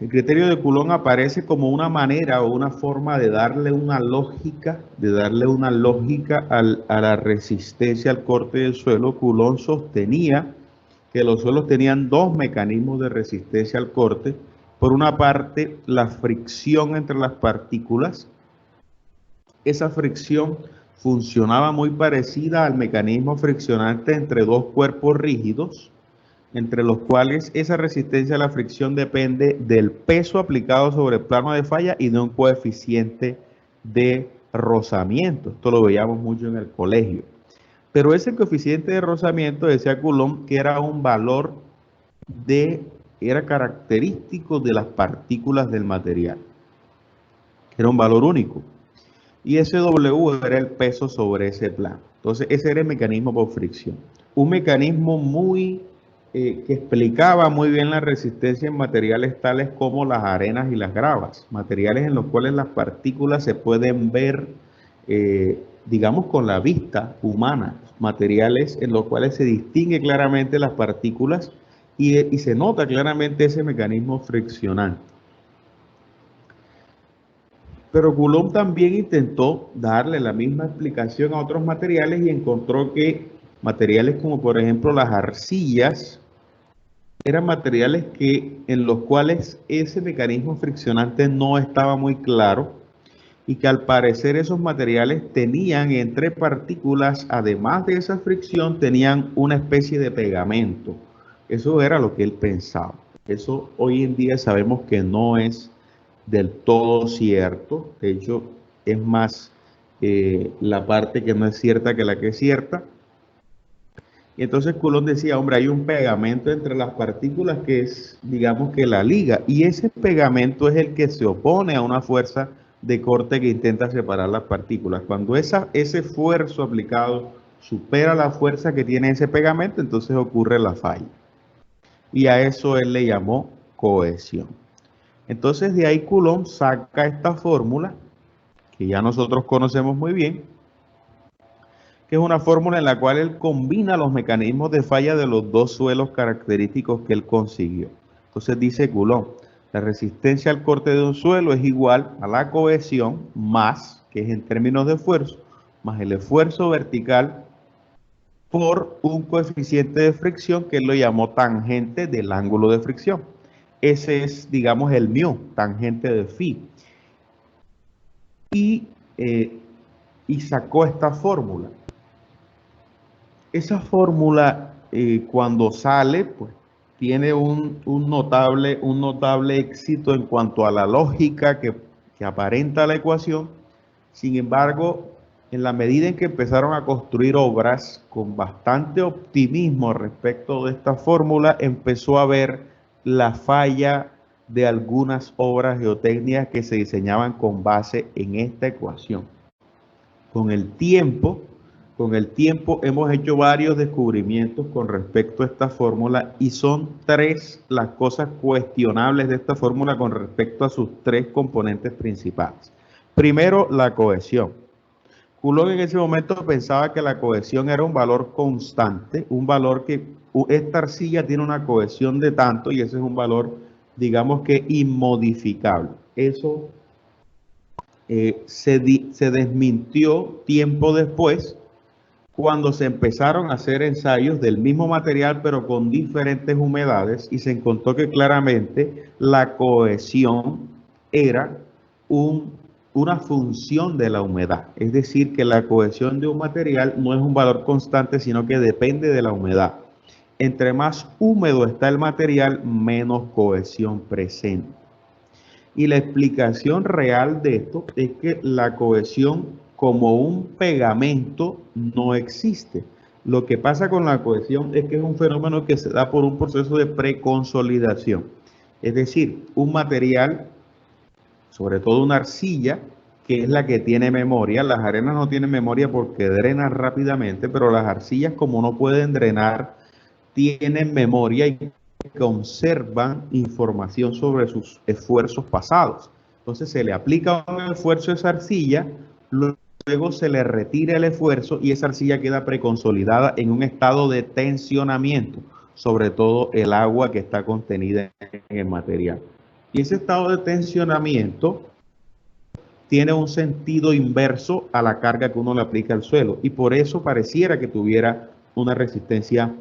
El criterio de Coulomb aparece como una manera o una forma de darle una lógica, a la resistencia al corte del suelo. Coulomb sostenía que los suelos tenían dos mecanismos de resistencia al corte. Por una parte, la fricción entre las partículas. Esa fricción funcionaba muy parecida al mecanismo friccionante entre dos cuerpos rígidos, entre los cuales esa resistencia a la fricción depende del peso aplicado sobre el plano de falla y de un coeficiente de rozamiento. Esto lo veíamos mucho en el colegio. Pero ese coeficiente de rozamiento, decía Coulomb, que era un valor era característico de las partículas del material. Era un valor único. Y ese W era el peso sobre ese plano. Entonces, ese era el mecanismo por fricción. Un mecanismo que explicaba muy bien la resistencia en materiales tales como las arenas y las gravas, materiales en los cuales las partículas se pueden ver, digamos, con la vista humana, materiales en los cuales se distingue claramente las partículas y se nota claramente ese mecanismo friccionante. Pero Coulomb también intentó darle la misma explicación a otros materiales y encontró que materiales como por ejemplo las arcillas eran materiales en los cuales ese mecanismo friccionante no estaba muy claro y que al parecer esos materiales tenían entre partículas, además de esa fricción, tenían una especie de pegamento. Eso era lo que él pensaba. Eso hoy en día sabemos que no es del todo cierto. De hecho, es más la parte que no es cierta que la que es cierta. Y entonces Coulomb decía, hombre, hay un pegamento entre las partículas que es, digamos que la liga, y ese pegamento es el que se opone a una fuerza de corte que intenta separar las partículas. Cuando ese esfuerzo aplicado supera la fuerza que tiene ese pegamento, entonces ocurre la falla. Y a eso él le llamó cohesión. Entonces de ahí Coulomb saca esta fórmula, que ya nosotros conocemos muy bien, que es una fórmula en la cual él combina los mecanismos de falla de los dos suelos característicos que él consiguió. Entonces dice Coulomb, la resistencia al corte de un suelo es igual a la cohesión más, que es en términos de esfuerzo, más el esfuerzo vertical por un coeficiente de fricción que él lo llamó tangente del ángulo de fricción. Ese es, digamos, el μ, tangente de phi. Y sacó esta fórmula. Esa fórmula, cuando sale, pues tiene un notable éxito en cuanto a la lógica que aparenta la ecuación. Sin embargo, en la medida en que empezaron a construir obras con bastante optimismo respecto de esta fórmula, empezó a ver la falla de algunas obras geotécnicas que se diseñaban con base en esta ecuación. Con el tiempo hemos hecho varios descubrimientos con respecto a esta fórmula y son tres las cosas cuestionables de esta fórmula con respecto a sus tres componentes principales. Primero, la cohesión. Coulomb en ese momento pensaba que la cohesión era un valor constante, un valor que esta arcilla tiene una cohesión de tanto y ese es un valor, digamos que inmodificable. Eso se desmintió tiempo después cuando se empezaron a hacer ensayos del mismo material pero con diferentes humedades y se encontró que claramente la cohesión era una función de la humedad. Es decir, que la cohesión de un material no es un valor constante, sino que depende de la humedad. Entre más húmedo está el material, menos cohesión presenta. Y la explicación real de esto es que la cohesión como un pegamento no existe. Lo que pasa con la cohesión es que es un fenómeno que se da por un proceso de preconsolidación. Es decir, un material, sobre todo una arcilla, que es la que tiene memoria. Las arenas no tienen memoria porque drenan rápidamente, pero las arcillas, como no pueden drenar, tienen memoria y conservan información sobre sus esfuerzos pasados. Entonces se le aplica un esfuerzo a esa arcilla, luego se le retira el esfuerzo y esa arcilla queda preconsolidada en un estado de tensionamiento, sobre todo el agua que está contenida en el material. Y ese estado de tensionamiento tiene un sentido inverso a la carga que uno le aplica al suelo. Y por eso pareciera que tuviera una resistencia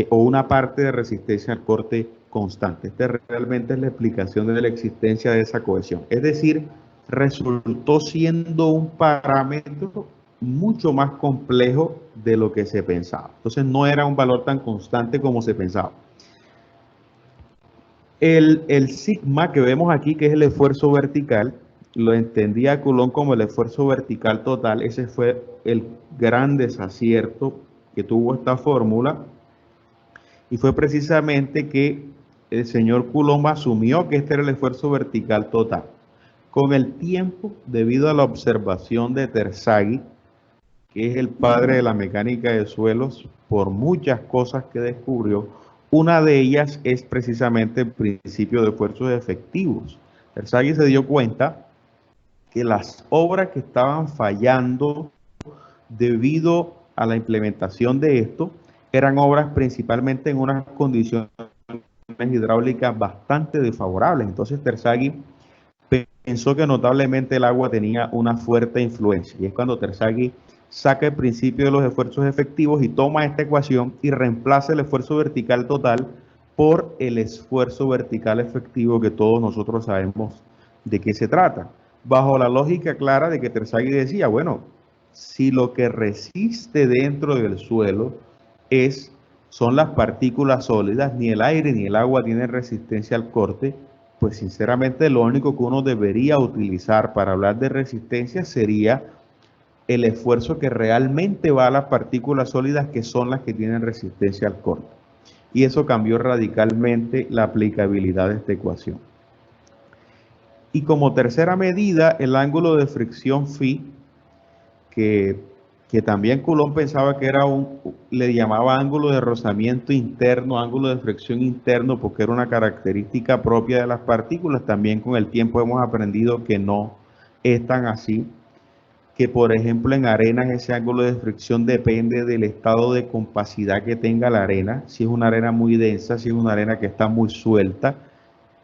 o una parte de resistencia al corte constante. Esta realmente es la explicación de la existencia de esa cohesión. Es decir, resultó siendo un parámetro mucho más complejo de lo que se pensaba. Entonces no era un valor tan constante como se pensaba. El sigma que vemos aquí, que es el esfuerzo vertical, lo entendía Coulomb como el esfuerzo vertical total. Ese fue el gran desacierto que tuvo esta fórmula. Y fue precisamente que el señor Coulomb asumió que este era el esfuerzo vertical total. Con el tiempo, debido a la observación de Terzaghi, que es el padre de la mecánica de suelos, por muchas cosas que descubrió, una de ellas es precisamente el principio de esfuerzos efectivos. Terzaghi se dio cuenta que las obras que estaban fallando debido a la implementación de esto eran obras principalmente en unas condiciones hidráulicas bastante desfavorables. Entonces Terzaghi pensó que notablemente el agua tenía una fuerte influencia, y es cuando Terzaghi saca el principio de los esfuerzos efectivos y toma esta ecuación y reemplaza el esfuerzo vertical total por el esfuerzo vertical efectivo, que todos nosotros sabemos de qué se trata, bajo la lógica clara de que Terzaghi decía, bueno, si lo que resiste dentro del suelo son las partículas sólidas, ni el aire ni el agua tienen resistencia al corte, pues sinceramente lo único que uno debería utilizar para hablar de resistencia sería el esfuerzo que realmente va a las partículas sólidas, que son las que tienen resistencia al corte. Y eso cambió radicalmente la aplicabilidad de esta ecuación. Y como tercera medida, el ángulo de fricción phi, que también Coulomb pensaba que era le llamaba ángulo de rozamiento interno, ángulo de fricción interno, porque era una característica propia de las partículas. También con el tiempo hemos aprendido que no es tan así, que por ejemplo en arenas ese ángulo de fricción depende del estado de compacidad que tenga la arena, si es una arena muy densa, si es una arena que está muy suelta.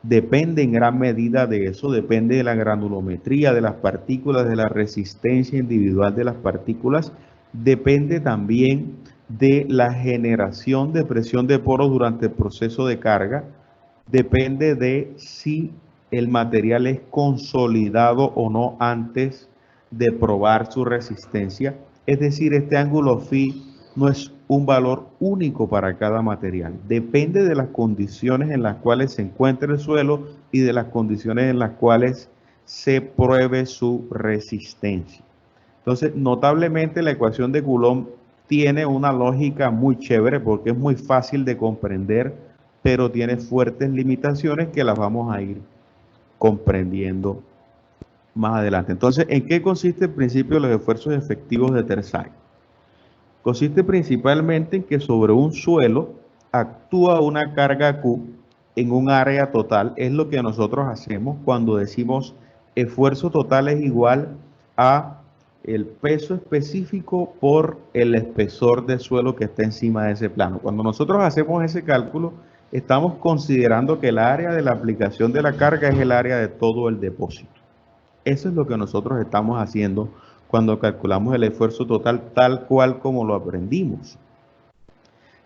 Depende en gran medida de eso, depende de la granulometría de las partículas, de la resistencia individual de las partículas, depende también de la generación de presión de poros durante el proceso de carga, depende de si el material es consolidado o no antes de probar su resistencia. Es decir, este ángulo phi no es un valor único para cada material. Depende de las condiciones en las cuales se encuentra el suelo y de las condiciones en las cuales se pruebe su resistencia. Entonces, notablemente la ecuación de Coulomb tiene una lógica muy chévere porque es muy fácil de comprender, pero tiene fuertes limitaciones que las vamos a ir comprendiendo más adelante. Entonces, ¿en qué consiste el principio de los esfuerzos efectivos de Terzaghi? Consiste principalmente en que sobre un suelo actúa una carga Q en un área total. Es lo que nosotros hacemos cuando decimos esfuerzo total es igual a el peso específico por el espesor de suelo que está encima de ese plano. Cuando nosotros hacemos ese cálculo, estamos considerando que el área de la aplicación de la carga es el área de todo el depósito. Eso es lo que nosotros estamos haciendo cuando calculamos el esfuerzo total tal cual como lo aprendimos.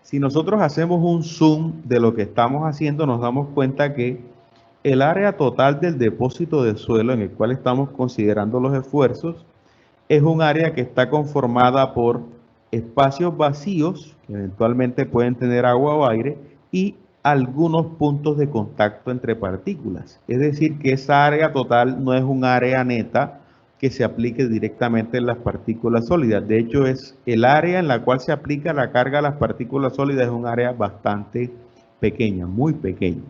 Si nosotros hacemos un zoom de lo que estamos haciendo, nos damos cuenta que el área total del depósito de suelo en el cual estamos considerando los esfuerzos es un área que está conformada por espacios vacíos, que eventualmente pueden tener agua o aire, y algunos puntos de contacto entre partículas. Es decir, que esa área total no es un área neta que se aplique directamente en las partículas sólidas. De hecho, es el área en la cual se aplica la carga a las partículas sólidas, es un área bastante pequeña, muy pequeña.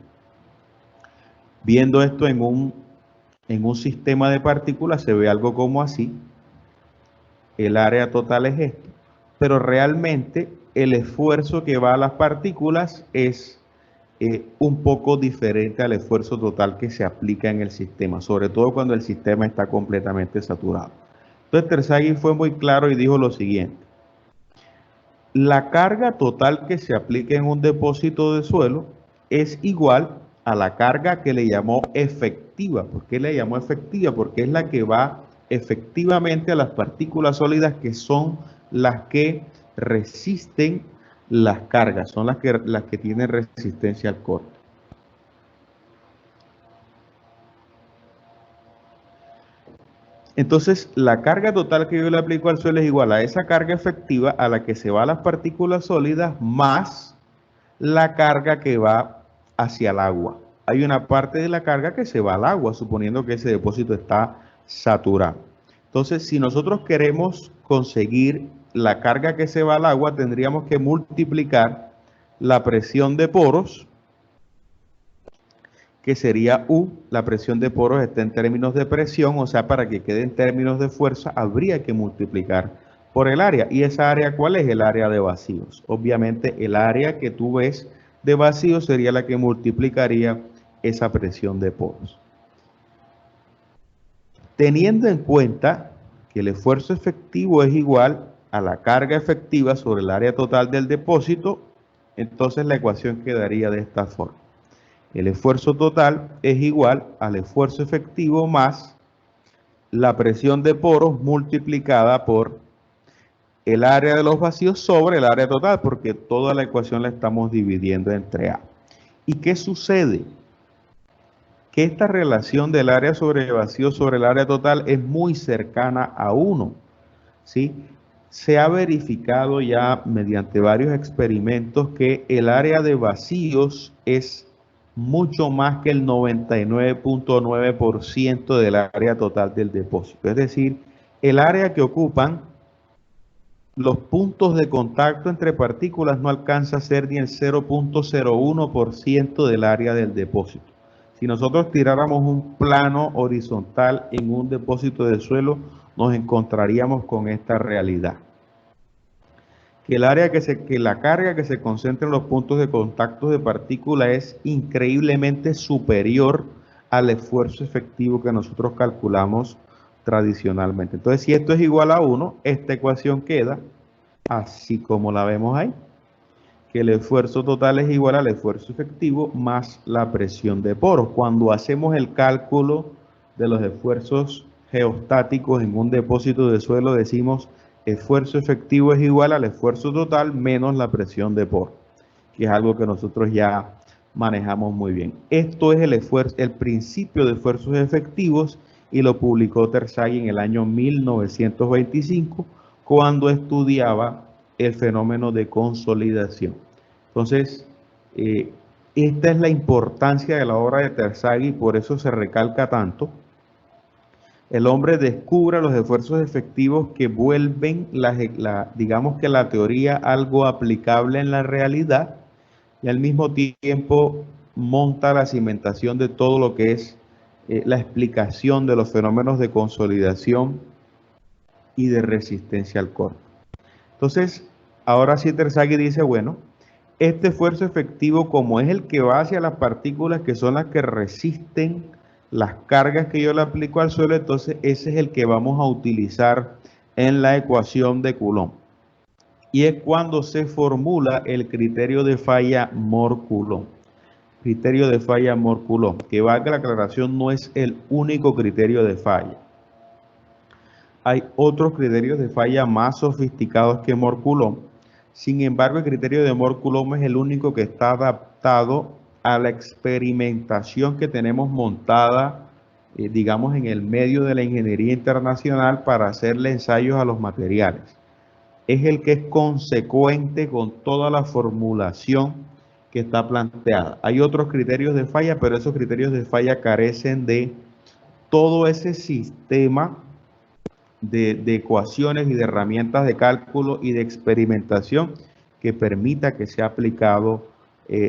Viendo esto en un sistema de partículas, se ve algo como así. El área total es esto, pero realmente el esfuerzo que va a las partículas es un poco diferente al esfuerzo total que se aplica en el sistema, sobre todo cuando el sistema está completamente saturado. Entonces Terzaghi fue muy claro y dijo lo siguiente: la carga total que se aplica en un depósito de suelo es igual a la carga que le llamó efectiva. ¿Por qué le llamó efectiva? Porque es la que va efectivamente a las partículas sólidas, que son las que resisten las cargas, son las que tienen resistencia al corte. Entonces, la carga total que yo le aplico al suelo es igual a esa carga efectiva a la que se va a las partículas sólidas más la carga que va hacia el agua. Hay una parte de la carga que se va al agua, suponiendo que ese depósito está saturado. Entonces, si nosotros queremos conseguir la carga que se va al agua, tendríamos que multiplicar la presión de poros, que sería U. La presión de poros está en términos de presión, o sea, para que quede en términos de fuerza, habría que multiplicar por el área. ¿Y esa área cuál es? El área de vacíos. Obviamente, el área que tú ves de vacíos sería la que multiplicaría esa presión de poros. Teniendo en cuenta que el esfuerzo efectivo es igual a la carga efectiva sobre el área total del depósito, entonces la ecuación quedaría de esta forma. El esfuerzo total es igual al esfuerzo efectivo más la presión de poros multiplicada por el área de los vacíos sobre el área total, porque toda la ecuación la estamos dividiendo entre A. ¿Y qué sucede? Que esta relación del área sobre el vacío sobre el área total es muy cercana a 1, ¿sí? Se ha verificado ya mediante varios experimentos que el área de vacíos es mucho más que el 99.9% del área total del depósito. Es decir, el área que ocupan los puntos de contacto entre partículas no alcanza a ser ni el 0.01% del área del depósito. Si nosotros tiráramos un plano horizontal en un depósito de suelo, nos encontraríamos con esta realidad. Que la carga que se concentra en los puntos de contacto de partículas es increíblemente superior al esfuerzo efectivo que nosotros calculamos tradicionalmente. Entonces, si esto es igual a 1, esta ecuación queda así como la vemos ahí, que el esfuerzo total es igual al esfuerzo efectivo más la presión de poros. Cuando hacemos el cálculo de los esfuerzos geostáticos en un depósito de suelo, decimos esfuerzo efectivo es igual al esfuerzo total menos la presión de poros, que es algo que nosotros ya manejamos muy bien. Esto es el principio de esfuerzos efectivos, y lo publicó Terzaghi en el año 1925, cuando estudiaba el fenómeno de consolidación. Entonces, esta es la importancia de la obra de Terzaghi, por eso se recalca tanto. El hombre descubre los esfuerzos efectivos que vuelven, digamos que la teoría algo aplicable en la realidad, y al mismo tiempo monta la cimentación de todo lo que es la explicación de los fenómenos de consolidación y de resistencia al corte. Entonces, ahora sí Terzaghi dice, bueno, este esfuerzo efectivo, como es el que va hacia las partículas que son las que resisten las cargas que yo le aplico al suelo, entonces ese es el que vamos a utilizar en la ecuación de Coulomb. Y es cuando se formula el criterio de falla Mohr-Coulomb. Criterio de falla Mohr-Coulomb, que valga la aclaración, no es el único criterio de falla. Hay otros criterios de falla más sofisticados que Mohr-Coulomb. Sin embargo, el criterio de Mohr-Coulomb es el único que está adaptado a la experimentación que tenemos montada, digamos, en el medio de la ingeniería internacional para hacerle ensayos a los materiales. Es el que es consecuente con toda la formulación que está planteada. Hay otros criterios de falla, pero esos criterios de falla carecen de todo ese sistema de ecuaciones y de herramientas de cálculo y de experimentación que permita que sea aplicado,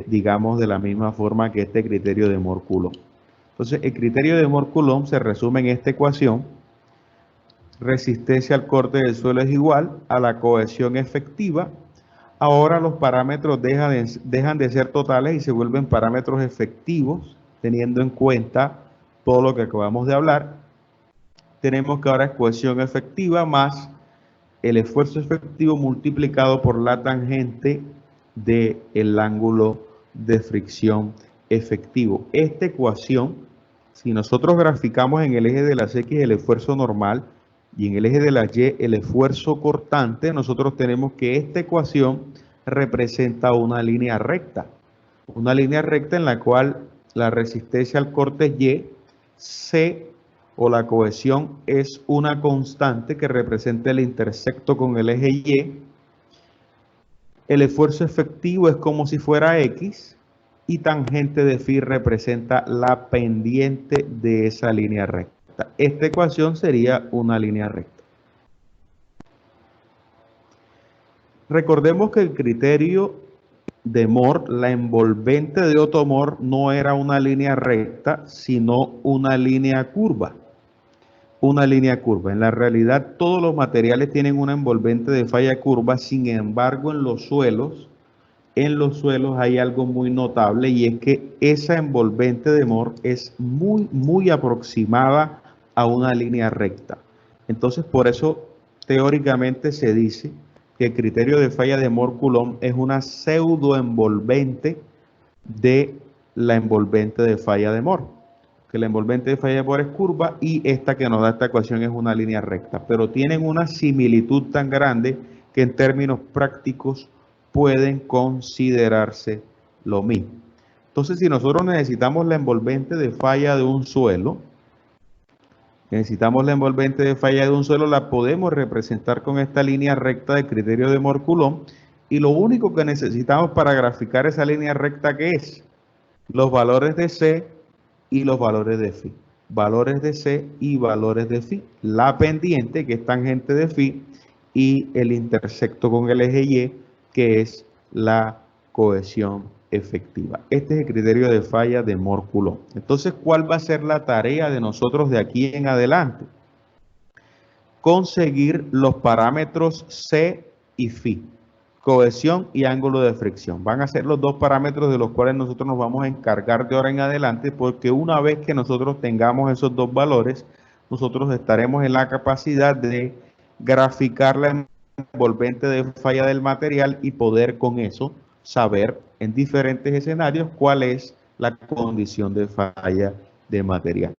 digamos, de la misma forma que este criterio de Mohr-Coulomb. Entonces, el criterio de Mohr-Coulomb se resume en esta ecuación: resistencia al corte del suelo es igual a la cohesión efectiva. Ahora los parámetros dejan de ser totales y se vuelven parámetros efectivos, teniendo en cuenta todo lo que acabamos de hablar. Tenemos que ahora es cohesión efectiva más el esfuerzo efectivo multiplicado por la tangente del ángulo de fricción efectivo. Esta ecuación, si nosotros graficamos en el eje de las X el esfuerzo normal y en el eje de las Y el esfuerzo cortante, nosotros tenemos que esta ecuación representa una línea recta. Una línea recta en la cual la resistencia al corte es Y, C o la cohesión es una constante que representa el intersecto con el eje Y. El esfuerzo efectivo es como si fuera X y tangente de phi representa la pendiente de esa línea recta. Esta ecuación sería una línea recta. Recordemos que el criterio de Moore, la envolvente de Otto Moore no era una línea recta, sino una línea curva. Una línea curva. En la realidad, todos los materiales tienen una envolvente de falla curva, sin embargo, en los suelos hay algo muy notable y es que esa envolvente de Moore es muy aproximada a una línea recta. Entonces, por eso, teóricamente se dice que el criterio de falla de Moore-Coulomb es una pseudoenvolvente de la envolvente de falla de Moore. Que la envolvente de falla de Moore es curva y esta que nos da esta ecuación es una línea recta. Pero tienen una similitud tan grande que en términos prácticos pueden considerarse lo mismo. Entonces, si nosotros necesitamos la envolvente de falla de un suelo, la podemos representar con esta línea recta del criterio de Moore-Coulomb y lo único que necesitamos para graficar esa línea recta, ¿qué es? Los valores de C y los valores de phi. Valores de C y valores de phi. La pendiente, que es tangente de phi, y el intersecto con el eje Y, que es la cohesión efectiva. Este es el criterio de falla de Moore-Coulomb. Entonces, ¿cuál va a ser la tarea de nosotros de aquí en adelante? Conseguir los parámetros C y phi, cohesión y ángulo de fricción. Van a ser los dos parámetros de los cuales nosotros nos vamos a encargar de ahora en adelante, porque una vez que nosotros tengamos esos dos valores, nosotros estaremos en la capacidad de graficar la envolvente de falla del material y poder con eso saber en diferentes escenarios cuál es la condición de falla de material.